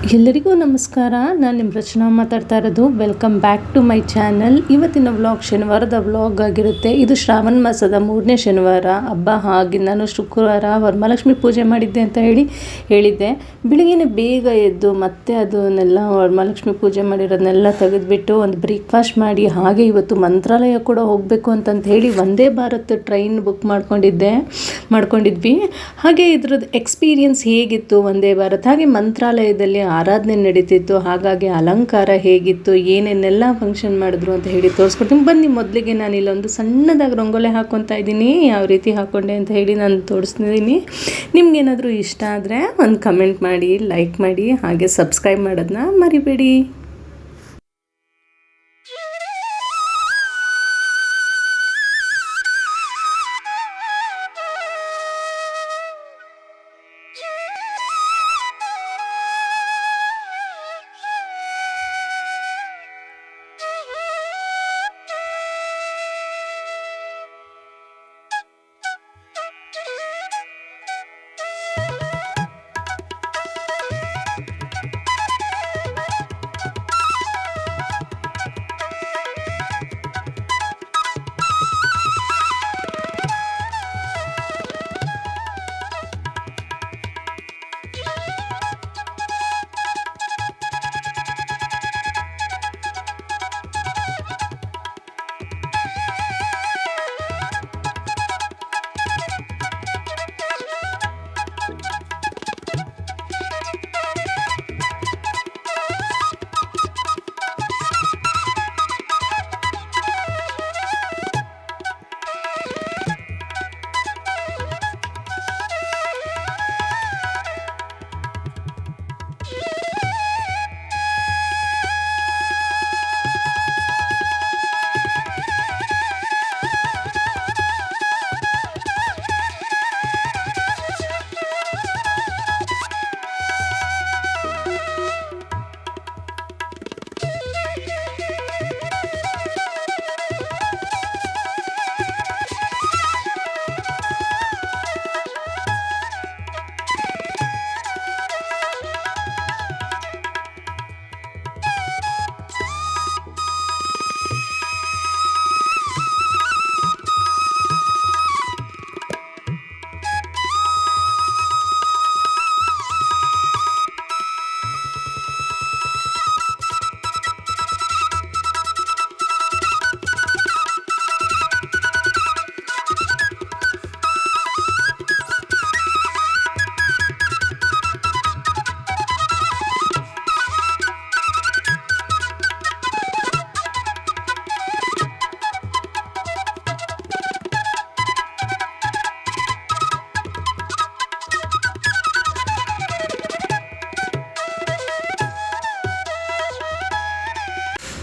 ಎಲ್ಲರಿಗೂ ನಮಸ್ಕಾರ. ನಾನು ನಿಮ್ಮ ರಚನಾ ಮಾತಾಡ್ತಾ ಇರೋದು. Welcome back to my channel. ಇವತ್ತಿನ ವ್ಲಾಗ್ ಶನಿವಾರದ ವ್ಲಾಗ್ ಆಗಿರುತ್ತೆ. ಇದು ಶ್ರಾವಣ ಮಾಸದ 3ನೇ ಶನಿವಾರ ಹಬ್ಬ. ಹಾಗೆ ನಾನು ಶುಕ್ರವಾರ ವರಮಹಾಲಕ್ಷ್ಮಿ ಪೂಜೆ ಮಾಡಿದ್ದೆ ಅಂತ ಹೇಳಿದ್ದೆ. ಬೆಳಿಗ್ಗೆ ಬೇಗ ಎದ್ದು ಮತ್ತೆ ಅದನ್ನೆಲ್ಲ ವರಮಹಾಲಕ್ಷ್ಮಿ ಪೂಜೆ ಮಾಡಿರೋದನ್ನೆಲ್ಲ ತೆಗೆದುಬಿಟ್ಟು ಒಂದು ಬ್ರೇಕ್ಫಾಸ್ಟ್ ಮಾಡಿ, ಹಾಗೆ ಇವತ್ತು ಮಂತ್ರಾಲಯ ಕೂಡ ಹೋಗಬೇಕು ಅಂತಂತ ಹೇಳಿ ವಂದೇ ಭಾರತ್ ಟ್ರೈನ್ ಬುಕ್ ಮಾಡ್ಕೊಂಡಿದ್ವಿ. ಹಾಗೆ ಇದ್ರದ್ದು ಎಕ್ಸ್ಪೀರಿಯನ್ಸ್ ಹೇಗಿತ್ತು ವಂದೇ ಭಾರತ್, ಹಾಗೆ ಮಂತ್ರಾಲಯದಲ್ಲಿ ಆರಾಧನೆ ನಡೀತಿತ್ತು, ಹಾಗಾಗಿ ಅಲಂಕಾರ ಹೇಗಿತ್ತು, ಏನೇನೆಲ್ಲ ಫಂಕ್ಷನ್ ಮಾಡಿದ್ರು ಅಂತ ಹೇಳಿ ತೋರಿಸ್ಕೊಡ್ತೀನಿ ಬನ್ನಿ. ಮೊದಲಿಗೆ ನಾನು ಇಲ್ಲೊಂದು ಸಣ್ಣದಾಗಿ ರಂಗೋಲಿ ಹಾಕ್ಕೊತಾ ಇದ್ದೀನಿ. ಯಾವ ರೀತಿ ಹಾಕ್ಕೊಂಡೆ ಅಂತ ಹೇಳಿ ನಾನು ತೋರಿಸ್ತಿದ್ದೀನಿ. ನಿಮ್ಗೇನಾದರೂ ಇಷ್ಟ ಆದರೆ ಒಂದು ಕಮೆಂಟ್ ಮಾಡಿ, ಲೈಕ್ ಮಾಡಿ, ಹಾಗೆ ಸಬ್ಸ್ಕ್ರೈಬ್ ಮಾಡೋದನ್ನ ಮರಿಬೇಡಿ.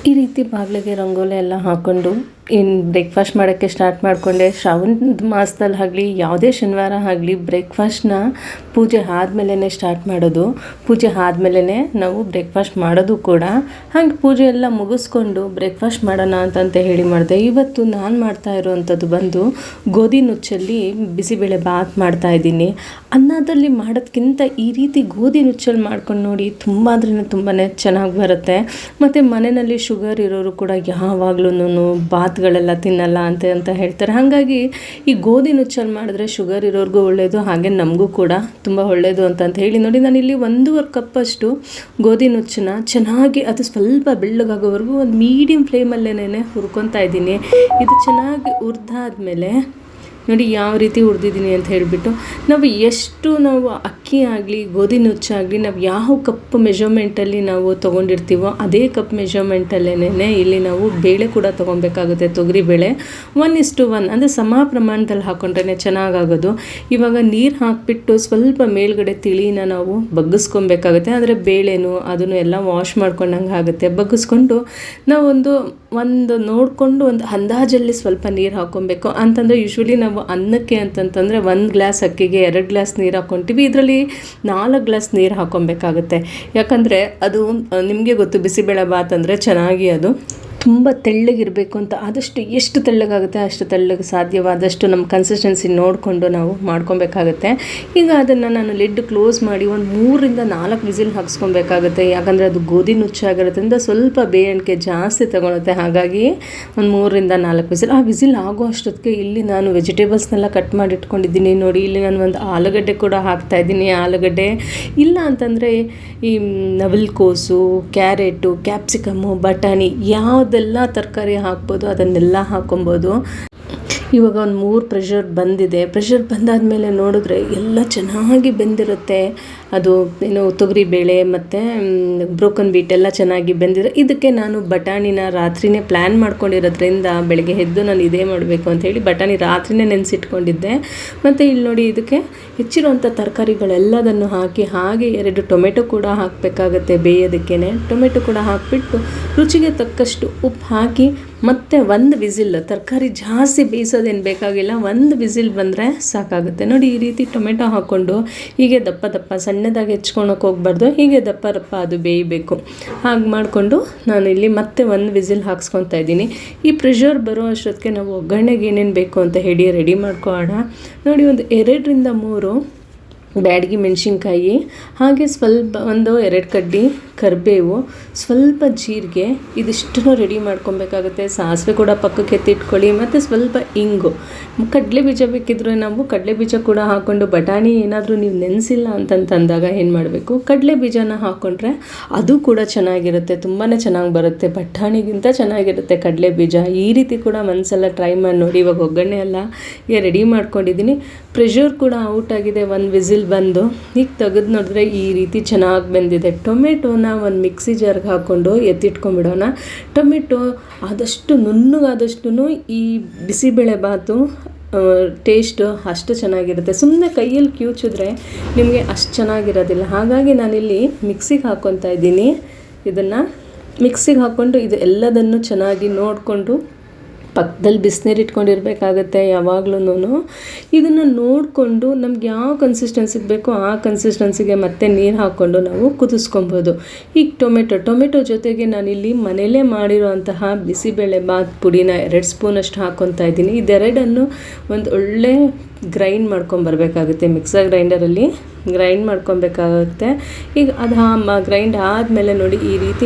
ಈ ರೀತಿ ಬಾಗಿಲಿಗೆ ರಂಗೋಲಿ ಎಲ್ಲ ಹಾಕ್ಕೊಂಡು ಬ್ರೇಕ್ಫಾಸ್ಟ್ ಮಾಡೋಕ್ಕೆ ಸ್ಟಾರ್ಟ್ ಮಾಡಿಕೊಂಡೆ. ಶ್ರಾವಣದ ಮಾಸದಲ್ಲಿ ಆಗಲಿ ಯಾವುದೇ ಶನಿವಾರ ಆಗಲಿ ಬ್ರೇಕ್ಫಾಸ್ಟ್ನ ಪೂಜೆ ಆದಮೇಲೆ ಸ್ಟಾರ್ಟ್ ಮಾಡೋದು. ಪೂಜೆ ಆದಮೇಲೆ ನಾವು ಬ್ರೇಕ್ಫಾಸ್ಟ್ ಮಾಡೋದು ಕೂಡ. ಹಾಗೆ ಪೂಜೆ ಎಲ್ಲ ಮುಗಿಸ್ಕೊಂಡು ಬ್ರೇಕ್ಫಾಸ್ಟ್ ಮಾಡೋಣ ಅಂತಂತ ಹೇಳಿ ಮಾಡಿದೆ. ಇವತ್ತು ನಾನು ಮಾಡ್ತಾ ಇರೋವಂಥದ್ದು ಬಂದು ಗೋಧಿ ನುಚ್ಚಲ್ಲಿ ಬಿಸಿಬೇಳೆ ಬಾತ್ ಮಾಡ್ತಾಯಿದ್ದೀನಿ. ಅನ್ನದಲ್ಲಿ ಮಾಡೋದಕ್ಕಿಂತ ಈ ರೀತಿ ಗೋಧಿ ನುಚ್ಚಲ್ಲಿ ಮಾಡ್ಕೊಂಡು ನೋಡಿ, ತುಂಬ ಅಂದ್ರೆ ತುಂಬಾ ಚೆನ್ನಾಗಿ ಬರುತ್ತೆ. ಮತ್ತು ಮನೆಯಲ್ಲಿ ಶುಗರ್ ಇರೋರು ಕೂಡ ಯಾವಾಗ್ಲೂ ಬಾತ್ಗಳೆಲ್ಲ ತಿನ್ನಲ್ಲ ಅಂತ ಹೇಳ್ತಾರೆ. ಹಾಗಾಗಿ ಈ ಗೋಧಿ ನುಚ್ಚಲ್ಲಿ ಮಾಡಿದ್ರೆ ಶುಗರ್ ಇರೋರಿಗೂ ಒಳ್ಳೆಯದು, ಹಾಗೆ ನಮಗೂ ಕೂಡ ತುಂಬ ಒಳ್ಳೆಯದು ಅಂತ ಹೇಳಿ ನೋಡಿ ನಾನಿಲ್ಲಿ 1.5 ಕಪ್ಪಷ್ಟು ಗೋಧಿ ನುಚ್ಚನ್ನ ಚೆನ್ನಾಗಿ ಅದು ಸ್ವಲ್ಪ ಬೆಳ್ಳಗಾಗೋವರೆಗೂ ಒಂದು ಮೀಡಿಯಮ್ ಫ್ಲೇಮಲ್ಲೇ ಹುರ್ಕೊತಾ ಇದ್ದೀನಿ. ಇದು ಚೆನ್ನಾಗಿ ಹುರಿದಾದ್ಮೇಲೆ ನೋಡಿ ಯಾವ ರೀತಿ ಹುರಿದಿದ್ದೀನಿ ಅಂತ ಹೇಳಿಬಿಟ್ಟು, ನಾವು ಅಕ್ಕಿ ಆಗಲಿ ಗೋಧಿ ನುಚ್ಚಾಗಲಿ ನಾವು ಯಾವ ಕಪ್ ಮೆಜರ್ಮೆಂಟಲ್ಲಿ ನಾವು ತೊಗೊಂಡಿರ್ತೀವೋ ಅದೇ ಕಪ್ ಮೆಜರ್ಮೆಂಟಲ್ಲೇ ಇಲ್ಲಿ ನಾವು ಬೇಳೆ ಕೂಡ ತೊಗೊಬೇಕಾಗುತ್ತೆ. ತೊಗರಿಬೇಳೆ 1:1 ಅಂದರೆ ಸಮ ಪ್ರಮಾಣದಲ್ಲಿ ಹಾಕ್ಕೊಂಡ್ರೆ ಚೆನ್ನಾಗಾಗೋದು. ಇವಾಗ ನೀರು ಹಾಕಿಬಿಟ್ಟು ಸ್ವಲ್ಪ ಮೇಲ್ಗಡೆ ತಿಳಿನ ನಾವು ಬಗ್ಗಿಸ್ಕೊಬೇಕಾಗುತ್ತೆ. ಅಂದರೆ ಬೇಳೆನೂ ಅದನ್ನು ಎಲ್ಲ ವಾಶ್ ಮಾಡ್ಕೊಂಡಂಗೆ ಆಗುತ್ತೆ. ಬಗ್ಗಿಸ್ಕೊಂಡು ನಾವು ಒಂದು ನೋಡಿಕೊಂಡು ಒಂದು ಅಂದಾಜಲ್ಲಿ ಸ್ವಲ್ಪ ನೀರು ಹಾಕ್ಕೊಬೇಕು. ಅಂತಂದರೆ ಯೂಶ್ವಲಿ ನಾವು ಅನ್ನಕ್ಕೆ ಅಂತಂತಂದರೆ 1 ಗ್ಲಾಸ್ ಅಕ್ಕಿಗೆ 2 ಗ್ಲಾಸ್ ನೀರು ಹಾಕ್ಕೊತೀವಿ. ಇದರಲ್ಲಿ 4 ಗ್ಲಾಸ್ ನೀರು ಹಾಕ್ಕೊಬೇಕಾಗುತ್ತೆ. ಯಾಕಂದರೆ ಅದು ನಿಮಗೆ ಗೊತ್ತು, ಬಿಸಿಬೇಳೆ ಬಾತ್ ಅಂದರೆ ಚೆನ್ನಾಗಿ ಅದು ತುಂಬ ತೆಳ್ಳಗಿರಬೇಕು ಅಂತ ಆದಷ್ಟು ಎಷ್ಟು ತೆಳ್ಳಗಾಗುತ್ತೆ ಅಷ್ಟು ತೆಳ್ಳಗೆ ಸಾಧ್ಯವಾದಷ್ಟು ನಮ್ಮ ಕನ್ಸಿಸ್ಟೆನ್ಸಿ ನೋಡಿಕೊಂಡು ನಾವು ಮಾಡ್ಕೊಬೇಕಾಗುತ್ತೆ. ಈಗ ಅದನ್ನು ನಾನು ಲಿಡ್ ಕ್ಲೋಸ್ ಮಾಡಿ ಒಂದು 3-4 ವಿಸಿಲ್ ಹಾಕ್ಸ್ಕೊಬೇಕಾಗುತ್ತೆ. ಯಾಕಂದರೆ ಅದು ಗೋಧಿ ನುಚ್ಚಾಗಿರೋದ್ರಿಂದ ಸ್ವಲ್ಪ ಬೇಯಣಿಕೆ ಜಾಸ್ತಿ ತಗೊಳುತ್ತೆ. ಹಾಗಾಗಿ ಒಂದು 3-4 ವಿಸಿಲ್. ಆ ವಿಸಿಲ್ ಆಗೋ ಅಷ್ಟೊತ್ತಿಗೆ ಇಲ್ಲಿ ನಾನು ವೆಜಿಟೇಬಲ್ಸ್ನೆಲ್ಲ ಕಟ್ ಮಾಡಿ ಇಟ್ಕೊಂಡಿದ್ದೀನಿ. ನೋಡಿ, ಇಲ್ಲಿ ನಾನು ಒಂದು ಆಲೂಗಡ್ಡೆ ಕೂಡ ಹಾಕ್ತಾಯಿದ್ದೀನಿ. ಆಲೂಗಡ್ಡೆ ಇಲ್ಲ ಅಂತಂದರೆ ಈ ನವಿಲುಕೋಸು, ಕ್ಯಾರೆಟು, ಕ್ಯಾಪ್ಸಿಕಮ್ಮು, ಬಟಾಣಿ ಯಾವುದೆಲ್ಲ ತರಕಾರಿ ಹಾಕ್ಬೋದು ಅದನ್ನೆಲ್ಲ ಹಾಕ್ಕೊಬೋದು. ಇವಾಗ ಒಂದು 3 ಪ್ರೆಷರ್ ಬಂದಿದೆ. ಪ್ರೆಷರ್ ಬಂದಾದಮೇಲೆ ನೋಡಿದ್ರೆ ಎಲ್ಲ ಚೆನ್ನಾಗಿ ಬೆಂದಿರುತ್ತೆ. ಅದು ಏನು ತೊಗರಿಬೇಳೆ ಮತ್ತು ಬ್ರೋಕನ್ ಬೀಟ್ ಎಲ್ಲ ಚೆನ್ನಾಗಿ ಬೆಂದಿದೆ. ಇದಕ್ಕೆ ನಾನು ಬಟಾಣಿನ ರಾತ್ರಿನೇ ಪ್ಲ್ಯಾನ್ ಮಾಡ್ಕೊಂಡಿರೋದ್ರಿಂದ ಬೆಳಗ್ಗೆ ಎದ್ದು ನಾನು ಇದೇ ಮಾಡಬೇಕು ಅಂಥೇಳಿ ಬಟಾಣಿ ರಾತ್ರಿನೇ ನೆನೆಸಿಟ್ಕೊಂಡಿದ್ದೆ. ಮತ್ತು ಇಲ್ಲಿ ನೋಡಿ, ಇದಕ್ಕೆ ಹೆಚ್ಚಿರುವಂಥ ತರಕಾರಿಗಳೆಲ್ಲದನ್ನು ಹಾಕಿ ಹಾಗೆ 2 ಟೊಮೆಟೊ ಕೂಡ ಹಾಕಬೇಕಾಗತ್ತೆ ಬೇಯೋದಕ್ಕೇ. ಟೊಮೆಟೊ ಕೂಡ ಹಾಕಿಬಿಟ್ಟು ರುಚಿಗೆ ತಕ್ಕಷ್ಟು ಉಪ್ಪು ಹಾಕಿ ಮತ್ತು 1 ವಿಸಿಲ್, ತರಕಾರಿ ಜಾಸ್ತಿ ಬೇಯಿಸೋದೇನು ಬೇಕಾಗಿಲ್ಲ, 1 ವಿಸಿಲ್ ಬಂದರೆ ಸಾಕಾಗುತ್ತೆ. ನೋಡಿ, ಈ ರೀತಿ ಟೊಮೆಟೊ ಹಾಕ್ಕೊಂಡು ಹೀಗೆ ದಪ್ಪ ದಪ್ಪ ಸಣ್ಣದಾಗಿ ಹೆಚ್ಕೊಳಕ್ಕೆ ಹೋಗ್ಬಾರ್ದು, ಹೀಗೆ ದಪ್ಪ ದಪ್ಪ ಅದು ಬೇಯಬೇಕು. ಹಾಗೆ ಮಾಡಿಕೊಂಡು ನಾನು ಇಲ್ಲಿ ಮತ್ತೆ 1 ವಿಸಿಲ್ ಹಾಕ್ಸ್ಕೊತಾ ಇದ್ದೀನಿ. ಈ ಪ್ರೆಷರ್ ಬರೋ ಅಷ್ಟೊತ್ತಿಗೆ ನಾವು ಒಗ್ಗರಣೆಗೆ ಏನೇನು ಬೇಕು ಅಂತ ರೆಡಿ ಮಾಡ್ಕೊಳ್ಳೋಣ. ನೋಡಿ, ಒಂದು 2-3 ಬ್ಯಾಡಗಿ ಮೆಣಸಿನ್ಕಾಯಿ, ಹಾಗೆ ಸ್ವಲ್ಪ 1-2 ಕಡ್ಡಿ ಕರಿಬೇವು, ಸ್ವಲ್ಪ ಜೀರಿಗೆ, ಇದಿಷ್ಟನ್ನು ರೆಡಿ ಮಾಡ್ಕೊಬೇಕಾಗುತ್ತೆ. ಸಾಸಿವೆ ಕೂಡ ಪಕ್ಕಕ್ಕೆ ಎತ್ತಿಟ್ಕೊಳ್ಳಿ, ಮತ್ತು ಸ್ವಲ್ಪ ಇಂಗು, ಕಡಲೆ ಬೀಜ ಬೇಕಿದ್ರೆ ನಾವು ಕಡಲೆ ಬೀಜ ಕೂಡ ಹಾಕ್ಕೊಂಡು, ಬಟಾಣಿ ಏನಾದರೂ ನೀವು ನೆನೆಸಿಲ್ಲ ಅಂತಂದಾಗ ಏನು ಮಾಡಬೇಕು, ಕಡಲೆ ಬೀಜನ ಹಾಕ್ಕೊಂಡ್ರೆ ಅದು ಕೂಡ ಚೆನ್ನಾಗಿರುತ್ತೆ, ತುಂಬಾ ಚೆನ್ನಾಗಿ ಬರುತ್ತೆ. ಬಟಾಣಿಗಿಂತ ಚೆನ್ನಾಗಿರುತ್ತೆ ಕಡಲೆ ಬೀಜ. ಈ ರೀತಿ ಕೂಡ ಒಂದ್ಸಲ ಟ್ರೈ ಮಾಡಿ ನೋಡಿ. ಇವಾಗ ಒಗ್ಗರಣೆ ಎಲ್ಲ ರೆಡಿ ಮಾಡ್ಕೊಂಡಿದ್ದೀನಿ. ಪ್ರೆಷರ್ ಕೂಡ ಔಟ್ ಆಗಿದೆ, 1 ವಿಸಿಲ್ ಬಂದು. ಈಗ ತೆಗೆದು ನೋಡಿದ್ರೆ ಈ ರೀತಿ ಚೆನ್ನಾಗಿ ಬೆಂದಿದೆ. ಟೊಮೆಟೋನ ಒಂದು ಮಿಕ್ಸಿ ಜಾರ್ಗೆ ಹಾಕ್ಕೊಂಡು ಎತ್ತಿಟ್ಕೊಂಡ್ಬಿಡೋಣ. ಟೊಮೆಟೊ ಆದಷ್ಟು ನುಣ್ಣಗಾದಷ್ಟು ಈ ಬಿಸಿಬೇಳೆ ಬಾತು ಟೇಸ್ಟು ಅಷ್ಟು ಚೆನ್ನಾಗಿರುತ್ತೆ. ಸುಮ್ಮನೆ ಕೈಯಲ್ಲಿ ಕಿವುಚಿದ್ರೆ ನಿಮಗೆ ಅಷ್ಟು ಚೆನ್ನಾಗಿರೋದಿಲ್ಲ. ಹಾಗಾಗಿ ನಾನಿಲ್ಲಿ ಮಿಕ್ಸಿಗೆ ಹಾಕ್ಕೊತಾ ಇದ್ದೀನಿ. ಇದನ್ನು ಮಿಕ್ಸಿಗೆ ಹಾಕ್ಕೊಂಡು ಇದು ಎಲ್ಲದನ್ನು ಚೆನ್ನಾಗಿ ನೋಡಿಕೊಂಡು ಪಕ್ಕದಲ್ಲಿ ಬಿಸಿನೀರು ಇಟ್ಕೊಂಡಿರಬೇಕಾಗತ್ತೆ ಯಾವಾಗ್ಲೂ. ಇದನ್ನು ನೋಡಿಕೊಂಡು ನಮ್ಗೆ ಯಾವ ಕನ್ಸಿಸ್ಟೆನ್ಸಿಗೆ ಬೇಕೋ ಆ ಕನ್ಸಿಸ್ಟೆನ್ಸಿಗೆ ಮತ್ತೆ ನೀರು ಹಾಕ್ಕೊಂಡು ನಾವು ಕುದಿಸ್ಕೊಬೋದು. ಈಗ ಟೊಮೆಟೊ ಜೊತೆಗೆ ನಾನಿಲ್ಲಿ ಮನೇಲೇ ಮಾಡಿರೋ ಅಂತಹ ಬಿಸಿಬೇಳೆ ಬಾತ್ ಪುಡಿನ 2 ಸ್ಪೂನಷ್ಟು ಹಾಕ್ಕೊತಾ ಇದ್ದೀನಿ. ಇದೆರಡನ್ನು ಒಂದು ಒಳ್ಳೆ ಗ್ರೈಂಡ್ ಮಾಡ್ಕೊಂಬರ್ಬೇಕಾಗುತ್ತೆ. ಮಿಕ್ಸರ್ ಗ್ರೈಂಡರಲ್ಲಿ ಗ್ರೈಂಡ್ ಮಾಡ್ಕೊಬೇಕಾಗುತ್ತೆ. ಈಗ ಅದು ಗ್ರೈಂಡ್ ಆದಮೇಲೆ ನೋಡಿ, ಈ ರೀತಿ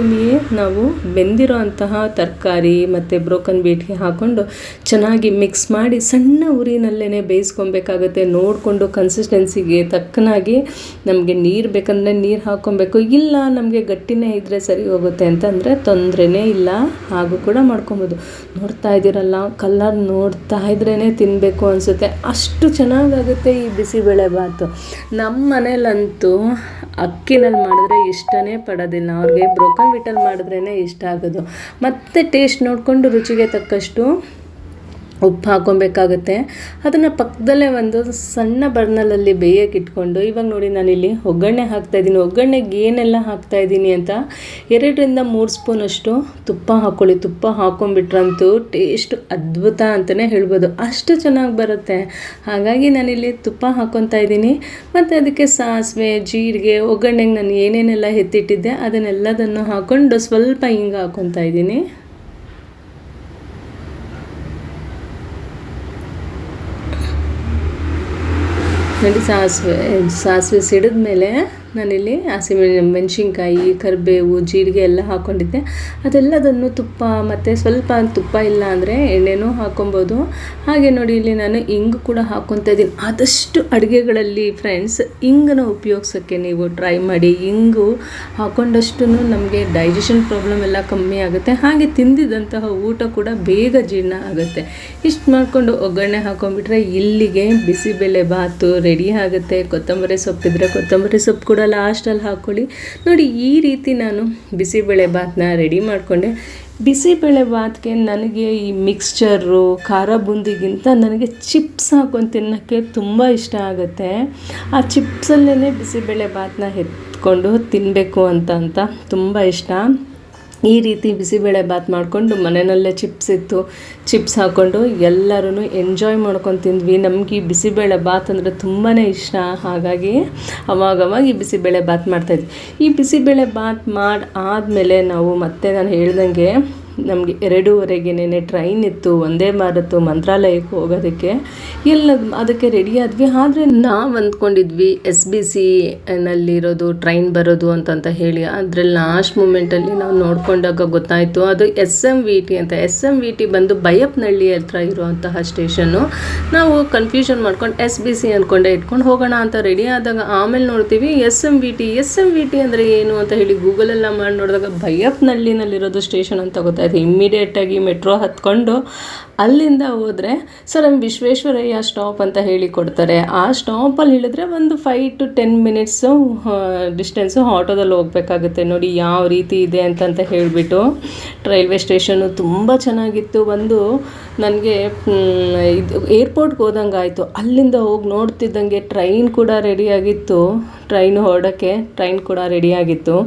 ನಾವು ಬೆಂದಿರೋ ಅಂತಹ ತರಕಾರಿ ಮತ್ತು ಬ್ರೋಕನ್ ಬೀಟ್ಗೆ ಹಾಕ್ಕೊಂಡು ಚೆನ್ನಾಗಿ ಮಿಕ್ಸ್ ಮಾಡಿ ಸಣ್ಣ ಉರಿನಲ್ಲೇ ಬೇಯಿಸ್ಕೊಬೇಕಾಗುತ್ತೆ. ನೋಡಿಕೊಂಡು ಕನ್ಸಿಸ್ಟೆನ್ಸಿಗೆ ತಕ್ಕನಾಗಿ ನಮಗೆ ನೀರು ಬೇಕಂದರೆ ನೀರು ಹಾಕ್ಕೊಬೇಕು. ಇಲ್ಲ ನಮಗೆ ಗಟ್ಟಿನೇ ಇದ್ದರೆ ಸರಿ ಹೋಗುತ್ತೆ ಅಂತಂದರೆ ತೊಂದರೆನೇ ಇಲ್ಲ, ಹಾಗೂ ಕೂಡ ಮಾಡ್ಕೊಬೋದು. ನೋಡ್ತಾ ಇದ್ದೀರಲ್ಲ, ಕಲರ್ ನೋಡ್ತಾ ಇದ್ರೇ ತಿನ್ನಬೇಕು ಅನಿಸುತ್ತೆ, ಅಷ್ಟು ಚೆನ್ನಾಗಾಗುತ್ತೆ ಈ ಬಿಸಿಬೇಳೆ ಬಾತು. ನಮ್ಮ ಮನೇಲಂತೂ ಅಕ್ಕಿನಲ್ಲಿ ಮಾಡಿದ್ರೆ ಇಷ್ಟನೇ ಪಡೋದಿಲ್ಲ, ಅವ್ರಿಗೆ ಬ್ರೋಕನ್ ವೀಟಲ್ಲಿ ಮಾಡಿದ್ರೇ ಇಷ್ಟ ಆಗೋದು. ಮತ್ತು ಟೇಸ್ಟ್ ನೋಡಿಕೊಂಡು ರುಚಿಗೆ ತಕ್ಕಷ್ಟು ಉಪ್ಪು ಹಾಕ್ಕೊಬೇಕಾಗುತ್ತೆ. ಅದನ್ನು ಪಕ್ಕದಲ್ಲೇ ಒಂದು ಸಣ್ಣ ಬರ್ನಲಲ್ಲಿ ಬೇಯಕ್ಕೆ ಇಟ್ಕೊಂಡು, ಇವಾಗ ನೋಡಿ ನಾನಿಲ್ಲಿ ಒಗ್ಗರಣೆ ಹಾಕ್ತಾಯಿದ್ದೀನಿ. ಒಗ್ಗರಣೆಗೆ ಏನೆಲ್ಲ ಹಾಕ್ತಾಯಿದ್ದೀನಿ ಅಂತ 2-3 ಸ್ಪೂನಷ್ಟು ತುಪ್ಪ ಹಾಕ್ಕೊಳ್ಳಿ. ತುಪ್ಪ ಹಾಕ್ಕೊಂಬಿಟ್ರಂತೂ ಟೇಸ್ಟ್ ಅದ್ಭುತ ಅಂತಲೇ ಹೇಳ್ಬೋದು, ಅಷ್ಟು ಚೆನ್ನಾಗಿ ಬರುತ್ತೆ. ಹಾಗಾಗಿ ನಾನಿಲ್ಲಿ ತುಪ್ಪ ಹಾಕ್ಕೊತಾ ಇದ್ದೀನಿ. ಮತ್ತು ಅದಕ್ಕೆ ಸಾಸಿವೆ, ಜೀರಿಗೆ, ಒಗ್ಗರಣೆಗೆ ನಾನು ಏನೇನೆಲ್ಲ ಎತ್ತಿಟ್ಟಿದ್ದೆ ಅದನ್ನೆಲ್ಲದನ್ನು ಹಾಕ್ಕೊಂಡು ಸ್ವಲ್ಪ ಹಿಂಗೆ ಹಾಕ್ಕೊತಾ ಇದ್ದೀನಿ. ನೋಡಿ, ಸಾಸಿವೆ ಸಿಡಿದ ಮೇಲೆ ನಾನಿಲ್ಲಿ ಮೆಣಸಿನ್ಕಾಯಿ, ಕರಿಬೇವು, ಜೀರಿಗೆ ಎಲ್ಲ ಹಾಕ್ಕೊಂಡಿದ್ದೆ. ಅದೆಲ್ಲದನ್ನು ತುಪ್ಪ ಮತ್ತು ಸ್ವಲ್ಪ ತುಪ್ಪ ಇಲ್ಲ ಅಂದರೆ ಎಣ್ಣೆನೂ ಹಾಕ್ಕೊಬೋದು. ಹಾಗೆ ನೋಡಿ, ಇಲ್ಲಿ ನಾನು ಇಂಗು ಕೂಡ ಹಾಕ್ಕೊತಾ ಇದ್ದೀನಿ. ಆದಷ್ಟು ಅಡುಗೆಗಳಲ್ಲಿ ಫ್ರೆಂಡ್ಸ್ ಇಂಗನ್ನು ಉಪಯೋಗಿಸೋಕ್ಕೆ ನೀವು ಟ್ರೈ ಮಾಡಿ. ಇಂಗು ಹಾಕ್ಕೊಂಡಷ್ಟು ನಮಗೆ ಡೈಜೆಷನ್ ಪ್ರಾಬ್ಲಮ್ ಎಲ್ಲ ಕಮ್ಮಿ ಆಗುತ್ತೆ. ಹಾಗೆ ತಿಂದಿದ್ದಂತಹ ಊಟ ಕೂಡ ಬೇಗ ಜೀರ್ಣ ಆಗುತ್ತೆ. ಇಷ್ಟು ಮಾಡಿಕೊಂಡು ಒಗ್ಗರಣೆ ಹಾಕ್ಕೊಂಡ್ಬಿಟ್ರೆ ಇಲ್ಲಿಗೆ ಬಿಸಿಬೇಳೆ ಬಾತು ರೆಡಿ ಆಗುತ್ತೆ. ಕೊತ್ತಂಬರಿ ಸೊಪ್ಪಿದ್ರೆ ಕೊತ್ತಂಬರಿ ಸೊಪ್ಪು ಕೂಡ ಲಾಸ್ಟಲ್ಲಿ ಹಾಕ್ಕೊಳ್ಳಿ. ನೋಡಿ, ಈ ರೀತಿ ನಾನು ಬಿಸಿಬೇಳೆ ಬಾತನ್ನ ರೆಡಿ ಮಾಡಿಕೊಂಡೆ. ಬಿಸಿಬೇಳೆ ಬಾತ್ಗೆ ನನಗೆ ಈ ಮಿಕ್ಸ್ಚರು, ಖಾರ ಬೂಂದಿಗಿಂತ ನನಗೆ ಚಿಪ್ಸ್ ಹಾಕ್ಕೊಂಡು ತಿನ್ನೋಕ್ಕೆ ತುಂಬ ಇಷ್ಟ ಆಗುತ್ತೆ. ಆ ಚಿಪ್ಸಲ್ಲೇ ಬಿಸಿಬೇಳೆ ಬಾತನ್ನ ಎತ್ಕೊಂಡು ತಿನ್ನಬೇಕು ಅಂತ ತುಂಬ ಇಷ್ಟ. ಈ ರೀತಿ ಬಿಸಿಬೇಳೆ ಬಾತ್ ಮಾಡಿಕೊಂಡು ಮನೆಯಲ್ಲೇ ಚಿಪ್ಸ್ ಹಾಕ್ಕೊಂಡು ಎಲ್ಲರೂ ಎಂಜಾಯ್ ಮಾಡ್ಕೊಂಡು ತಿಂದ್ವಿ. ನಮಗೆ ಈ ಬಿಸಿಬೇಳೆ ಬಾತ್ ಅಂದರೆ ತುಂಬಾ ಇಷ್ಟ. ಹಾಗಾಗಿ ಅವಾಗವಾಗ ಈ ಬಿಸಿಬೇಳೆ ಬಾತ್ ಮಾಡ್ತಾಯಿದ್ವಿ. ಈ ಬಿಸಿಬೇಳೆ ಬಾತ್ ಆದಮೇಲೆ ನಾವು ಮತ್ತೆ ನಾನು ಹೇಳ್ದಂಗೆ ನಮಗೆ 2:30ಗೆ ಟ್ರೈನ್ ಇತ್ತು, ವಂದೇ ಭಾರತ್ ಮಂತ್ರಾಲಯಕ್ಕೆ ಹೋಗೋದಕ್ಕೆ. ಅದಕ್ಕೆ ರೆಡಿ ಆದ್ವಿ. ಆದರೆ ನಾವು ಅಂದ್ಕೊಂಡಿದ್ವಿ SBC ನಲ್ಲಿರೋದು ಟ್ರೈನ್ ಬರೋದು ಅಂತ ಹೇಳಿ. ಅದರಲ್ಲಿ ಲಾಸ್ಟ್ ಮೂಮೆಂಟಲ್ಲಿ ನಾವು ನೋಡ್ಕೊಂಡಾಗ ಗೊತ್ತಾಯಿತು ಅದು SMVT ಅಂತ. SMVT ಬಂದು ಬೈಯಪ್ಪನಹಳ್ಳಿ ಹತ್ರ ಇರುವಂತಹ ಸ್ಟೇಷನ್ನು. ನಾವು ಕನ್ಫ್ಯೂಷನ್ ಮಾಡ್ಕೊಂಡು SBC ಅಂದ್ಕೊಂಡೆ ಇಟ್ಕೊಂಡು ಹೋಗೋಣ ಅಂತ ರೆಡಿ ಆದಾಗ ಆಮೇಲೆ ನೋಡ್ತೀವಿ SMVT ಅಂದರೆ ಏನು ಅಂತ ಹೇಳಿ ಗೂಗಲೆಲ್ಲ ಮಾಡಿ ನೋಡಿದಾಗ ಬೈಯಪ್ಪನಹಳ್ಳಿನಲ್ಲಿರೋದು ಸ್ಟೇಷನ್ ಅಂತ ಗೊತ್ತಾಯಿತು. ಇಮ್ಮಿಡಿಯೇಟಾಗಿ ಮೆಟ್ರೋ ಹತ್ಕೊಂಡು ಅಲ್ಲಿಂದ ಹೋದರೆ ಸರ್ ವಿಶ್ವೇಶ್ವರಯ್ಯ ಸ್ಟಾಪ್ ಅಂತ ಹೇಳಿ ಕೊಡ್ತಾರೆ. ಆ ಸ್ಟಾಪಲ್ಲಿ ಇಳಿದ್ರೆ ಒಂದು 5 to 10 ಮಿನಿಟ್ಸು ಡಿಸ್ಟೆನ್ಸು ಆಟೋದಲ್ಲಿ ಹೋಗಬೇಕಾಗುತ್ತೆ. ನೋಡಿ ಯಾವ ರೀತಿ ಇದೆ ಅಂತ ಹೇಳಿಬಿಟ್ಟು. ರೈಲ್ವೆ ಸ್ಟೇಷನ್ನು ತುಂಬ ಚೆನ್ನಾಗಿತ್ತು. ನನಗೆ ಇದು ಏರ್ಪೋರ್ಟ್ಗೆ ಹೋದಂಗೆ ಆಯಿತು. ಅಲ್ಲಿಂದ ಹೋಗಿ ನೋಡ್ತಿದ್ದಂಗೆ ಟ್ರೈನ್ ಕೂಡ ರೆಡಿಯಾಗಿತ್ತು. ಟ್ರೈನ್ ಹೊರಡೋಕ್ಕೆ ಟ್ರೈನ್ ಕೂಡ ರೆಡಿಯಾಗಿತ್ತು.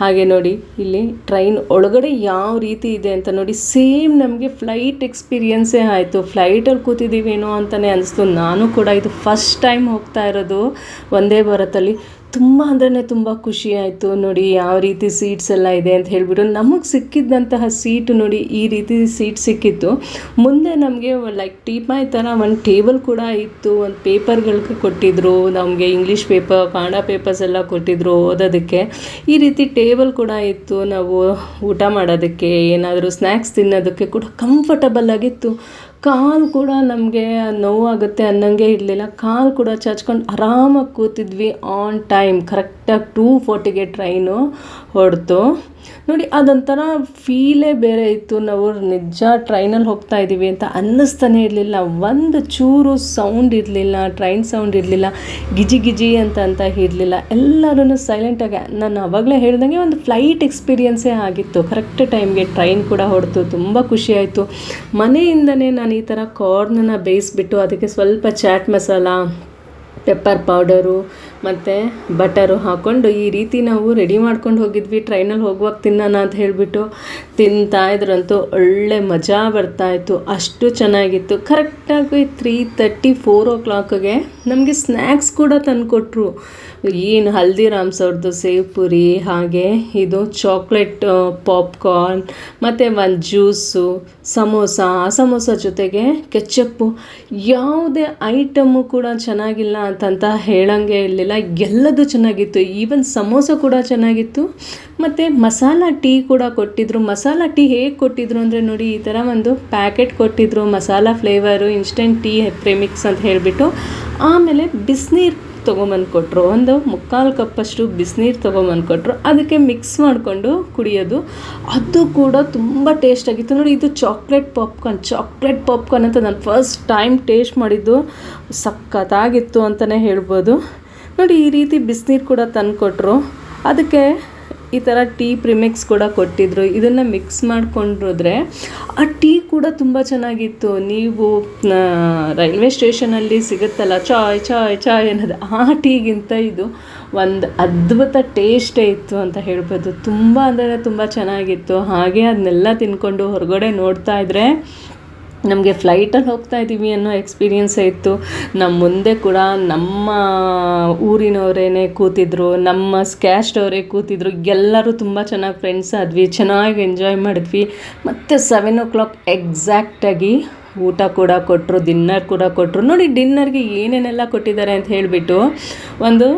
ಹಾಗೆ ನೋಡಿ ಇಲ್ಲಿ ಟ್ರೈನ್ ಒಳಗಡೆ ಯಾವ ರೀತಿ ಇದೆ ಅಂತ ನೋಡಿ. ಸೇಮ್ ನಮಗೆ ಫ್ಲೈಟ್ ಎಕ್ಸ್ಪೀರಿಯನ್ಸೇ ಆಯಿತು. ಫ್ಲೈಟಲ್ಲಿ ಕೂತಿದ್ದೀವೇನೋ ಅಂತಲೇ ಅನಿಸ್ತು. ನಾನು ಕೂಡ ಇದು ಫಸ್ಟ್ ಟೈಮ್ ಹೋಗ್ತಾ ಇರೋದು ವಂದೇ ಭಾರತಲ್ಲಿ. ತುಂಬ ಅಂದ್ರೆ ತುಂಬ ಖುಷಿ ಆಯಿತು. ನೋಡಿ ಯಾವ ರೀತಿ ಸೀಟ್ಸ್ ಎಲ್ಲ ಇದೆ ಅಂತ ಹೇಳಿಬಿಟ್ಟು. ನಮಗೆ ಸಿಕ್ಕಿದ್ದಂತಹ ಸೀಟು ನೋಡಿ ಈ ರೀತಿ ಸೀಟ್ ಸಿಕ್ಕಿತ್ತು. ಮುಂದೆ ನಮಗೆ ಲೈಕ್ ಟೀಪಾಯ್ ಥರ ಒಂದು ಟೇಬಲ್ ಕೂಡ ಇತ್ತು. ಒಂದು ಪೇಪರ್ಗಳಿಗೆ ಕೊಟ್ಟಿದ್ದರು ನಮಗೆ, ಇಂಗ್ಲೀಷ್ ಪೇಪರ್, ಕನ್ನಡ ಪೇಪರ್ಸ್ ಎಲ್ಲ ಕೊಟ್ಟಿದ್ದರು ಓದೋದಕ್ಕೆ. ಈ ರೀತಿ ಟೇಬಲ್ ಕೂಡ ಇತ್ತು. ನಾವು ಊಟ ಮಾಡೋದಕ್ಕೆ, ಏನಾದರೂ ಸ್ನ್ಯಾಕ್ಸ್ ತಿನ್ನೋದಕ್ಕೆ ಕೂಡ ಕಂಫರ್ಟಬಲ್ ಆಗಿತ್ತು. ಕಾಲು ಕೂಡ ನಮಗೆ ನೋವಾಗುತ್ತೆ ಅನ್ನೋಂಗೆ ಇರಲಿಲ್ಲ. ಕಾಲು ಕೂಡ ಚಾಚ್ಕೊಂಡು ಆರಾಮಾಗಿ ಕೂತಿದ್ವಿ. ಆನ್ ಟೈಮ್ ಕರೆಕ್ಟಾಗಿ 2:40ಗೆ ಟ್ರೈನು ಹೊರಡ್ತು. ನೋಡಿ ಅದೊಂಥರ ಫೀಲೇ ಬೇರೆ ಇತ್ತು. ನಾವು ನಿಜ ಟ್ರೈನಲ್ಲಿ ಹೋಗ್ತಾ ಇದ್ದೀವಿ ಅಂತ ಅನ್ನಿಸ್ತಾನೆ ಇರಲಿಲ್ಲ. ಒಂದು ಚೂರು ಸೌಂಡ್ ಇರಲಿಲ್ಲ, ಟ್ರೈನ್ ಸೌಂಡ್ ಇರಲಿಲ್ಲ, ಗಿಜಿ ಅಂತ ಇರಲಿಲ್ಲ. ಎಲ್ಲರೂ ಸೈಲೆಂಟಾಗಿ. ನಾನು ಆವಾಗಲೇ ಹೇಳ್ದಂಗೆ ಒಂದು ಫ್ಲೈಟ್ ಎಕ್ಸ್ಪೀರಿಯನ್ಸೇ ಆಗಿತ್ತು. ಕರೆಕ್ಟ್ ಟೈಮ್ಗೆ ಟ್ರೈನ್ ಕೂಡ ಹೊರಡ್ತು. ತುಂಬ ಖುಷಿಯಾಯಿತು. ಮನೆಯಿಂದನೇ ನಾನು ಈ ಥರ ಕಾರ್ನನ್ನ ಬೇಯಿಸ್ಬಿಟ್ಟು ಅದಕ್ಕೆ ಸ್ವಲ್ಪ ಚಾಟ್ ಮಸಾಲ, ಪೆಪ್ಪರ್ ಪೌಡರು ಮತ್ತು ಬಟರು ಹಾಕ್ಕೊಂಡು ಈ ರೀತಿ ನಾವು ರೆಡಿ ಮಾಡ್ಕೊಂಡು ಹೋಗಿದ್ವಿ. ಟ್ರೈನಲ್ಲಿ ಹೋಗುವಾಗ ತಿನ್ನೋಣ ಅಂತ ಹೇಳಿಬಿಟ್ಟು ತಿಂತಾಯಿದ್ರಂತೂ ಒಳ್ಳೆ ಮಜಾ ಬರ್ತಾಯಿತ್ತು. ಅಷ್ಟು ಚೆನ್ನಾಗಿತ್ತು. ಕರೆಕ್ಟಾಗಿ 3:30, 4 o'clockಗೆ ನಮಗೆ ಸ್ನ್ಯಾಕ್ಸ್ ಕೂಡ ತಂದುಕೊಟ್ರು. ಏನು ಹಲ್ದಿರಾಮ್ಸ್ ಅವ್ರದ್ದು ಸೇವ್ ಪುರಿ, ಹಾಗೆ ಇದು ಚಾಕ್ಲೇಟ್ ಪಾಪ್ಕಾರ್ನ್, ಮತ್ತು ಒಂದು ಜ್ಯೂಸು, ಸಮೋಸ. ಆ ಸಮೋಸ ಜೊತೆಗೆ ಕೆಚ್ಚಪ್ಪು. ಯಾವುದೇ ಐಟಮ್ಮು ಕೂಡ ಚೆನ್ನಾಗಿಲ್ಲ ಅಂತ ಹೇಳೋಂಗೆ ಇರಲಿಲ್ಲ. ಎಲ್ಲದೂ ಚೆನ್ನಾಗಿತ್ತು. ಈವನ್ ಸಮೋಸ ಕೂಡ ಚೆನ್ನಾಗಿತ್ತು. ಮತ್ತು ಮಸಾಲ ಟೀ ಕೂಡ ಕೊಟ್ಟಿದ್ದರು. ಮಸಾಲ ಟೀ ಹೇಗೆ ಕೊಟ್ಟಿದ್ರು ಅಂದರೆ ನೋಡಿ ಈ ಥರ ಒಂದು ಪ್ಯಾಕೆಟ್ ಕೊಟ್ಟಿದ್ದರು. ಮಸಾಲ ಫ್ಲೇವರು, ಇನ್ಸ್ಟೆಂಟ್ ಟೀ ಪ್ರೆಮಿಕ್ಸ್ ಅಂತ ಹೇಳಿಬಿಟ್ಟು. ಆಮೇಲೆ ಬಿಸಿನೀರು ತೊಗೊಂಬಂದು ಕೊಟ್ಟರು. ಒಂದು 3/4 ಕಪ್ಪಷ್ಟು ಬಿಸಿನೀರು ತೊಗೊಂಬಂದು ಕೊಟ್ಟರು. ಅದಕ್ಕೆ ಮಿಕ್ಸ್ ಮಾಡಿಕೊಂಡು ಕುಡಿಯೋದು. ಅದು ಕೂಡ ತುಂಬ ಟೇಸ್ಟಾಗಿತ್ತು. ನೋಡಿ ಇದು ಚಾಕ್ಲೇಟ್ ಪಾಪ್ಕಾರ್ನ್ ಅಂತ ನಾನು ಫಸ್ಟ್ ಟೈಮ್ ಟೇಸ್ಟ್ ಮಾಡಿದ್ದು. ಸಖತ್ತಾಗಿತ್ತು ಅಂತಲೇ ಹೇಳ್ಬೋದು. ನೋಡಿ ಈ ರೀತಿ ಬಿಸಿನೀರು ಕೂಡ ತಂದು ಕೊಟ್ಟರು. ಅದಕ್ಕೆ ಈ ಥರ ಟೀ ಪ್ರಿಮಿಕ್ಸ್ ಕೂಡ ಕೊಟ್ಟಿದ್ದರು. ಇದನ್ನು ಮಿಕ್ಸ್ ಮಾಡಿಕೊಂಡ್ರೆ ಆ ಟೀ ಕೂಡ ತುಂಬ ಚೆನ್ನಾಗಿತ್ತು. ನೀವು ರೈಲ್ವೆ ಸ್ಟೇಷನಲ್ಲಿ ಸಿಗುತ್ತಲ್ಲ ಚಾಯ್ ಅನ್ನೋದು, ಆ ಟೀಗಿಂತ ಇದು ಒಂದು ಅದ್ಭುತ ಟೇಸ್ಟೇ ಇತ್ತು ಅಂತ ಹೇಳ್ಬೋದು. ತುಂಬ ಅಂದರೆ ತುಂಬ ಚೆನ್ನಾಗಿತ್ತು. ಹಾಗೆ ಅದನ್ನೆಲ್ಲ ತಿನ್ಕೊಂಡು ಹೊರಗಡೆ ನೋಡ್ತಾ ಇದ್ದರೆ ನಮಗೆ ಫ್ಲೈಟಲ್ಲಿ ಹೋಗ್ತಾ ಇದ್ದೀವಿ ಅನ್ನೋ ಎಕ್ಸ್ಪೀರಿಯೆನ್ಸೇ ಇತ್ತು. ನಮ್ಮ ಮುಂದೆ ಕೂಡ ನಮ್ಮ ಊರಿನವರೇ ಕೂತಿದ್ರು, ನಮ್ಮ ಕ್ಯಾಸ್ಟ್ ಅವರೇ ಕೂತಿದ್ರು. ಎಲ್ಲರೂ ತುಂಬ ಚೆನ್ನಾಗಿ ಫ್ರೆಂಡ್ಸ್ ಆದ್ವಿ, ಚೆನ್ನಾಗಿ ಎಂಜಾಯ್ ಮಾಡಿದ್ವಿ. ಮತ್ತು 7 o'clock ಎಕ್ಸಾಕ್ಟಾಗಿ ಊಟ ಕೂಡ ಕೊಟ್ಟರು, ಡಿನ್ನರ್ ಕೂಡ ಕೊಟ್ಟರು. ನೋಡಿ ಡಿನ್ನರ್ಗೆ ಏನೇನೆಲ್ಲ ಕೊಟ್ಟಿದ್ದಾರೆ ಅಂತ ಹೇಳಿಬಿಟ್ಟು, ಒಂದು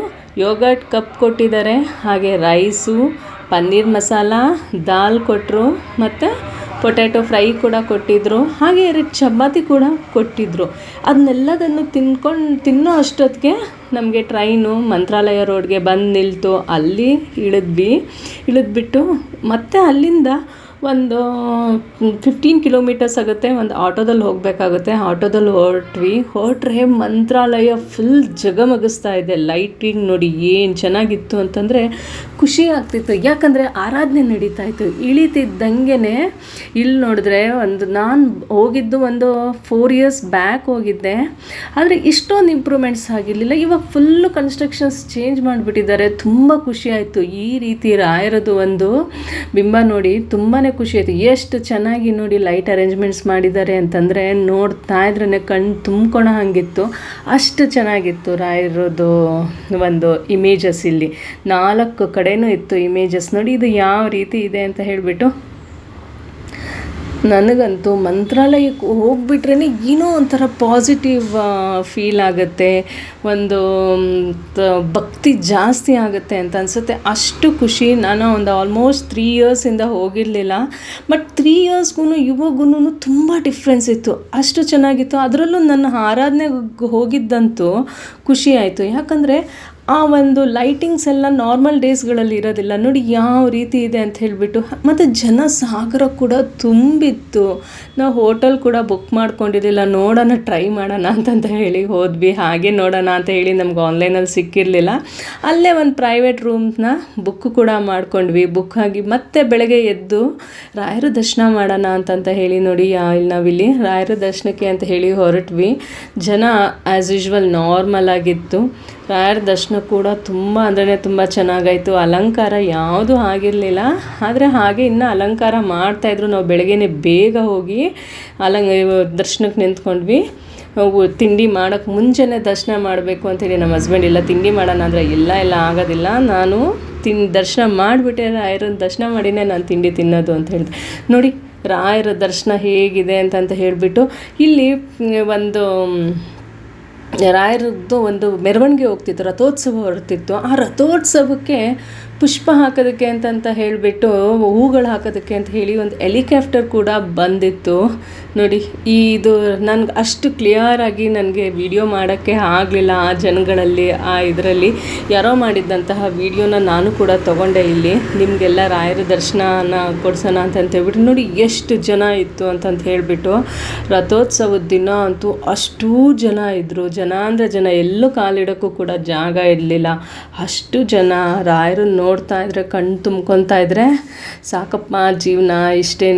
ಯೋಗರ್ಟ್ ಕಪ್ ಕೊಟ್ಟಿದ್ದಾರೆ, ಹಾಗೆ ರೈಸು, ಪನ್ನೀರ್ ಮಸಾಲ, ದಾಲ್ ಕೊಟ್ಟರು, ಮತ್ತು ಪೊಟ್ಯಾಟೊ ಫ್ರೈ ಕೂಡ ಕೊಟ್ಟಿದ್ದರು. ಹಾಗೆ 2 ಚಪಾತಿ ಕೂಡ ಕೊಟ್ಟಿದ್ದರು. ಅದನ್ನೆಲ್ಲದನ್ನು ತಿನ್ನೋ ಅಷ್ಟೊತ್ತಿಗೆ ನಮಗೆ ಟ್ರೈನು ಮಂತ್ರಾಲಯ ರೋಡ್ಗೆ ಬಂದು ನಿಲ್ತು. ಅಲ್ಲಿ ಇಳಿದ್ಬಿಟ್ಟು ಮತ್ತೆ ಅಲ್ಲಿಂದ ಒಂದು 15 kilometers ಆಗುತ್ತೆ. ಒಂದು ಆಟೋದಲ್ಲಿ ಹೋಗಬೇಕಾಗುತ್ತೆ. ಆಟೋದಲ್ಲಿ ಹೊರಟ್ರೆ ಮಂತ್ರಾಲಯ ಫುಲ್ ಜಗಮಗಿಸ್ತಾ ಇದೆ. ಲೈಟಿಂಗ್ ನೋಡಿ ಏನು ಚೆನ್ನಾಗಿತ್ತು ಅಂತಂದರೆ ಖುಷಿ ಆಗ್ತಿತ್ತು. ಯಾಕಂದರೆ ಆರಾಧನೆ ನಡೀತಾ ಇತ್ತು. ಇಳಿತಿದ್ದಂಗೆ ಇಲ್ಲಿ ನೋಡಿದ್ರೆ ನಾನು ಹೋಗಿದ್ದು ಒಂದು 4 years ಬ್ಯಾಕ್ ಹೋಗಿದ್ದೆ. ಆದರೆ ಇಷ್ಟೊಂದು ಇಂಪ್ರೂವ್ಮೆಂಟ್ಸ್ ಆಗಿರಲಿಲ್ಲ. ಇವಾಗ ಫುಲ್ಲು ಕನ್ಸ್ಟ್ರಕ್ಷನ್ಸ್ ಚೇಂಜ್ ಮಾಡಿಬಿಟ್ಟಿದ್ದಾರೆ. ತುಂಬ ಖುಷಿ ಆಯಿತು. ಈ ರೀತಿ ರಾಯರದು ಒಂದು ಬಿಂಬ ನೋಡಿ ತುಂಬಾ ಖುಷಿ ಆಯಿತು. ಎಷ್ಟು ಚೆನ್ನಾಗಿ ನೋಡಿ ಲೈಟ್ ಅರೇಂಜ್ಮೆಂಟ್ಸ್ ಮಾಡಿದ್ದಾರೆ ಅಂತಂದರೆ ನೋಡ್ತಾ ಇದ್ರೇ ಕಣ್ಣು ತುಂಬ್ಕೊಳೋ ಹಂಗಿತ್ತು. ಅಷ್ಟು ಚೆನ್ನಾಗಿತ್ತು ರಾಯರದು ಒಂದು ಇಮೇಜಸ್. ಇಲ್ಲಿ 4 ಕಡೆನೂ ಇತ್ತು ಇಮೇಜಸ್. ನೋಡಿ ಇದು ಯಾವ ರೀತಿ ಇದೆ ಅಂತ ಹೇಳಿಬಿಟ್ಟು. ನನಗಂತೂ ಮಂತ್ರಾಲಯಕ್ಕೆ ಹೋಗ್ಬಿಟ್ರೇ ಏನೋ ಒಂಥರ ಪಾಸಿಟಿವ್ ಫೀಲ್ ಆಗುತ್ತೆ, ಒಂದು ಭಕ್ತಿ ಜಾಸ್ತಿ ಆಗುತ್ತೆ ಅಂತ ಅನಿಸುತ್ತೆ. ಅಷ್ಟು ಖುಷಿ. ನಾನು ಒಂದು ಆಲ್ಮೋಸ್ಟ್ 3 ಇಯರ್ಸಿಂದ ಹೋಗಿರಲಿಲ್ಲ, ಬಟ್ 3 ಇಯರ್ಸ್ಗೂ ಇವಾಗೂ ತುಂಬ ಡಿಫ್ರೆನ್ಸ್ ಇತ್ತು. ಅಷ್ಟು ಚೆನ್ನಾಗಿತ್ತು. ಅದರಲ್ಲೂ ನನ್ನ ಆರಾಧನೆಗೆ ಹೋಗಿದ್ದಂತೂ ಖುಷಿ ಆಯಿತು. ಯಾಕಂದರೆ ಆ ಒಂದು ಲೈಟಿಂಗ್ಸ್ ಎಲ್ಲ ನಾರ್ಮಲ್ ಡೇಸ್ಗಳಲ್ಲಿ ಇರೋದಿಲ್ಲ. ನೋಡಿ ಯಾವ ರೀತಿ ಇದೆ ಅಂತ ಹೇಳಿಬಿಟ್ಟು. ಮತ್ತು ಜನ ಸಾಗರ ಕೂಡ ತುಂಬಿತ್ತು. ನಾವು ಹೋಟೆಲ್ ಕೂಡ ಬುಕ್ ಮಾಡ್ಕೊಂಡಿರಲಿಲ್ಲ. ನೋಡೋಣ, ಟ್ರೈ ಮಾಡೋಣ ಅಂತಂತ ಹೇಳಿ ಹೋದ್ವಿ. ಹಾಗೆ ನೋಡೋಣ ಅಂತ ಹೇಳಿ ನಮ್ಗೆ ಆನ್ಲೈನಲ್ಲಿ ಸಿಕ್ಕಿರಲಿಲ್ಲ. ಅಲ್ಲೇ ಒಂದು ಪ್ರೈವೇಟ್ ರೂಮ್ನ ಬುಕ್ ಕೂಡ ಮಾಡ್ಕೊಂಡ್ವಿ. ಬುಕ್ ಆಗಿ ಮತ್ತೆ ಬೆಳಗ್ಗೆ ಎದ್ದು ರಾಯರ ದರ್ಶನ ಮಾಡೋಣ ಅಂತಂತ ಹೇಳಿ ನೋಡಿ ನಾವಿಲ್ಲಿ ರಾಯರ ದರ್ಶನಕ್ಕೆ ಅಂತ ಹೇಳಿ ಹೊರಟ್ವಿ. ಜನ ಆ್ಯಸ್ ಯೂಶ್ವಲ್ ನಾರ್ಮಲ್ ಆಗಿತ್ತು. ರಾಯರ ದರ್ಶನ ಕೂಡ ತುಂಬ ಅಂದ್ರೆ ತುಂಬ ಚೆನ್ನಾಗಾಯಿತು. ಅಲಂಕಾರ ಯಾವುದೂ ಆಗಿರಲಿಲ್ಲ, ಆದರೆ ಹಾಗೆ ಇನ್ನೂ ಅಲಂಕಾರ ಮಾಡ್ತಾಯಿದ್ರು. ನಾವು ಬೆಳಗ್ಗೆನೇ ಬೇಗ ಹೋಗಿ ದರ್ಶನಕ್ಕೆ ನಿಂತ್ಕೊಂಡ್ವಿ. ತಿಂಡಿ ಮಾಡೋಕ್ಕೆ ಮುಂಚೆನೇ ದರ್ಶನ ಮಾಡಬೇಕು ಅಂಥೇಳಿ ನಮ್ಮ ಹಸ್ಬೆಂಡ್ ಇಲ್ಲ ತಿಂಡಿ ಮಾಡೋಣ ಅಂದರೆ ಎಲ್ಲ ಆಗೋದಿಲ್ಲ, ನಾನು ದರ್ಶನ ಮಾಡಿಬಿಟ್ಟೆ ರಾಯರನ್ನ ದರ್ಶನ ಮಾಡಿನೇ ನಾನು ತಿಂಡಿ ತಿನ್ನೋದು ಅಂತ ಹೇಳಿದೆ. ನೋಡಿ ರಾಯರ ದರ್ಶನ ಹೇಗಿದೆ ಅಂತಂತ ಹೇಳಿಬಿಟ್ಟು ಇಲ್ಲಿ ಒಂದು ರಾಯರದ್ದು ಒಂದು ಮೆರವಣಿಗೆ ಹೋಗ್ತಿತ್ತು, ರಥೋತ್ಸವ ಹೊರಡ್ತಿತ್ತು. ಆ ರಥೋತ್ಸವಕ್ಕೆ ಪುಷ್ಪ ಹಾಕೋದಕ್ಕೆ ಅಂತಂತ ಹೇಳಿಬಿಟ್ಟು ಹೂಗಳು ಹಾಕೋದಕ್ಕೆ ಅಂತ ಹೇಳಿ ಒಂದು ಹೆಲಿಕಾಪ್ಟರ್ ಕೂಡ ಬಂದಿತ್ತು. ನೋಡಿ ಇದು ನನಗೆ ಅಷ್ಟು ಕ್ಲಿಯರಾಗಿ ನನಗೆ ವಿಡಿಯೋ ಮಾಡೋಕ್ಕೆ ಆಗಲಿಲ್ಲ. ಆ ಜನಗಳಲ್ಲಿ ಇದರಲ್ಲಿ ಯಾರೋ ಮಾಡಿದ್ದಂತಹ ವಿಡಿಯೋನ ನಾನು ಕೂಡ ತೊಗೊಂಡೆ ಇಲ್ಲಿ ನಿಮಗೆಲ್ಲ ರಾಯರ ದರ್ಶನ ಕೊಡ್ಸೋಣ ಅಂತಂತ ಹೇಳ್ಬಿಟ್ಟು. ನೋಡಿ ಎಷ್ಟು ಜನ ಇತ್ತು ಅಂತಂತ ಹೇಳಿಬಿಟ್ಟು. ರಥೋತ್ಸವದ ದಿನ ಅಂತೂ ಅಷ್ಟೂ ಜನ ಇದ್ದರು. ಜನ ಅಂದರೆ ಜನ, ಎಲ್ಲೂ ಕಾಲಿಡೋಕ್ಕೂ ಕೂಡ ಜಾಗ ಇರಲಿಲ್ಲ. ಅಷ್ಟು ಜನ ರಾಯರನ್ನು ನೋಡ್ತಾ ಇದ್ರೆ, ಕಣ್ಣು ತುಂಬ್ಕೊತಾ ಇದ್ರೆ ಸಾಕಪ್ಪ ಜೀವನ ಇಷ್ಟೇ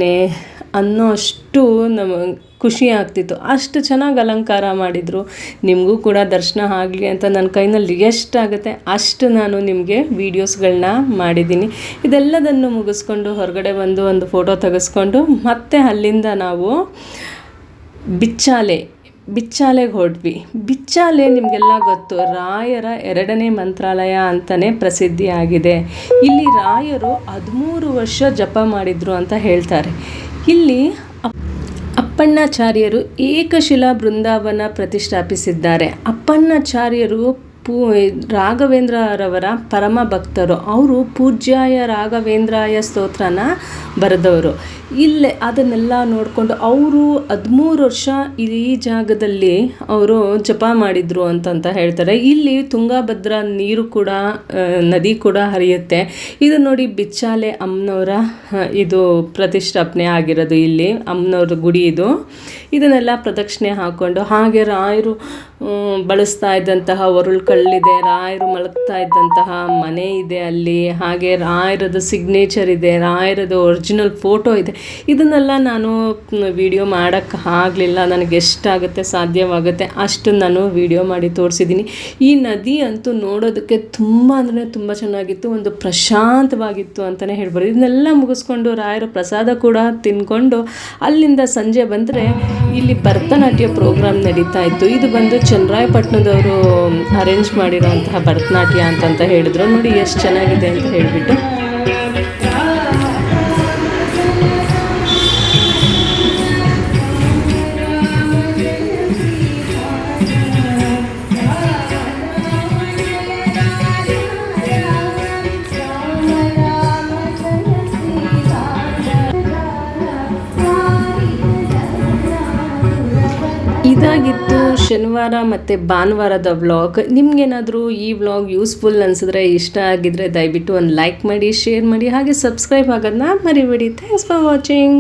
ಅನ್ನೋ ಅಷ್ಟು ನಮಗೆ ಖುಷಿ ಆಗ್ತಿತ್ತು. ಅಷ್ಟು ಚೆನ್ನಾಗಿ ಅಲಂಕಾರ ಮಾಡಿದರು. ನಿಮಗೂ ಕೂಡ ದರ್ಶನ ಆಗಲಿ ಅಂತ ನನ್ನ ಕೈನಲ್ಲಿ ಎಷ್ಟಾಗುತ್ತೆ ಅಷ್ಟು ನಾನು ನಿಮಗೆ ವೀಡಿಯೋಸ್ಗಳನ್ನ ಮಾಡಿದ್ದೀನಿ. ಇದೆಲ್ಲದನ್ನು ಮುಗಿಸ್ಕೊಂಡು ಹೊರಗಡೆ ಬಂದು ಒಂದು ಫೋಟೋ ತೆಗೆಸ್ಕೊಂಡು ಮತ್ತೆ ಅಲ್ಲಿಂದ ನಾವು ಬಿಚ್ಚಾಲೆಗೆ ಹೊರಟ್ವಿ. ಬಿಚ್ಚಾಲೆ ನಿಮಗೆಲ್ಲ ಗೊತ್ತು, ರಾಯರ 2ನೇ ಮಂತ್ರಾಲಯ ಅಂತಲೇ ಪ್ರಸಿದ್ಧಿಯಾಗಿದೆ. ಇಲ್ಲಿ ರಾಯರು 13 ವರ್ಷ ಜಪ ಮಾಡಿದರು ಅಂತ ಹೇಳ್ತಾರೆ. ಇಲ್ಲಿ ಅಪ್ಪಣ್ಣಾಚಾರ್ಯರು ಏಕಶಿಲಾ ಬೃಂದಾವನ ಪ್ರತಿಷ್ಠಾಪಿಸಿದ್ದಾರೆ. ಅಪ್ಪಣ್ಣಾಚಾರ್ಯರು ರಾಘವೇಂದ್ರರವರ ಪರಮ ಭಕ್ತರು. ಅವರು ಪೂಜ್ಯಾಯ ರಾಘವೇಂದ್ರಾಯ ಸ್ತೋತ್ರನ ಬರೆದವರು. ಇಲ್ಲೇ ಅದನ್ನೆಲ್ಲ ನೋಡಿಕೊಂಡು ಅವರು 13 ವರ್ಷ ಈ ಜಾಗದಲ್ಲಿ ಅವರು ಜಪ ಮಾಡಿದರು ಅಂತಂತ ಹೇಳ್ತಾರೆ. ಇಲ್ಲಿ ತುಂಗಭದ್ರಾ ನೀರು ಕೂಡ ನದಿ ಕೂಡ ಹರಿಯುತ್ತೆ. ಇದು ನೋಡಿ ಬಿಚ್ಚಾಲೆ ಅಮ್ಮನವರ ಇದು ಪ್ರತಿಷ್ಠಾಪನೆ ಆಗಿರೋದು. ಇಲ್ಲಿ ಅಮ್ಮನವ್ರ ಗುಡಿ ಇದು. ಇದನ್ನೆಲ್ಲ ಪ್ರದಕ್ಷಿಣೆ ಹಾಕ್ಕೊಂಡು ಹಾಗೆ ರಾಯರು ಬಳಸ್ತಾ ಇದ್ದಂತಹ ಒರಳು ಕಲ್ಲಿದೆ, ರಾಯರು ಮಲಗ್ತಾ ಇದ್ದಂತಹ ಮನೆ ಇದೆ ಅಲ್ಲಿ. ಹಾಗೆ ರಾಯರದು ಸಿಗ್ನೇಚರ್ ಇದೆ, ರಾಯರದು ಒರಿಜಿನಲ್ ಫೋಟೋ ಇದೆ. ಇದನ್ನೆಲ್ಲ ನಾನು ವಿಡಿಯೋ ಮಾಡೋಕ್ಕೆ ಆಗಲಿಲ್ಲ. ನನಗೆ ಎಷ್ಟಾಗುತ್ತೆ ಸಾಧ್ಯವಾಗುತ್ತೆ ಅಷ್ಟು ನಾನು ವಿಡಿಯೋ ಮಾಡಿ ತೋರಿಸಿದ್ದೀನಿ. ಈ ನದಿ ಅಂತೂ ನೋಡೋದಕ್ಕೆ ತುಂಬ ಅಂದರೆ ತುಂಬ ಚೆನ್ನಾಗಿತ್ತು. ಒಂದು ಪ್ರಶಾಂತವಾಗಿತ್ತು ಅಂತಲೇ ಹೇಳ್ಬೋದು. ಇದನ್ನೆಲ್ಲ ಮುಗಿಸ್ಕೊಂಡು ರಾಯರ ಪ್ರಸಾದ ಕೂಡ ತಿಂದ್ಕೊಂಡು ಅಲ್ಲಿಂದ ಸಂಜೆ ಬಂದರೆ ಇಲ್ಲಿ ಭರತನಾಟ್ಯ ಪ್ರೋಗ್ರಾಮ್ ನಡೀತಾ ಇತ್ತು. ಇದು ಬಂದು ಚನ್ನರಾಯಪಟ್ಟಣದವರು ಅರೇಂಜ್ ಮಾಡಿರೋಂತಹ ಭರತನಾಟ್ಯ ಅಂತಂತ ಹೇಳಿದ್ರು. ನೋಡಿ ಎಷ್ಟು ಚೆನ್ನಾಗಿದೆ ಅಂತ ಹೇಳಿಬಿಟ್ಟು. ಇದಾಗಿತ್ತು ಶನಿವಾರ ಮತ್ತು ಭಾನುವಾರದ ವ್ಲಾಗ್. ನಿಮಗೇನಾದರೂ ಈ ವ್ಲಾಗ್ ಯೂಸ್ಫುಲ್ ಅನಿಸಿದ್ರೆ, ಇಷ್ಟ ಆಗಿದ್ದರೆ ದಯವಿಟ್ಟು ಒಂದು ಲೈಕ್ ಮಾಡಿ, ಶೇರ್ ಮಾಡಿ, ಹಾಗೆ ಸಬ್ಸ್ಕ್ರೈಬ್ ಆಗೋದನ್ನ ಮರಿಬೇಡಿ. Thanks for watching.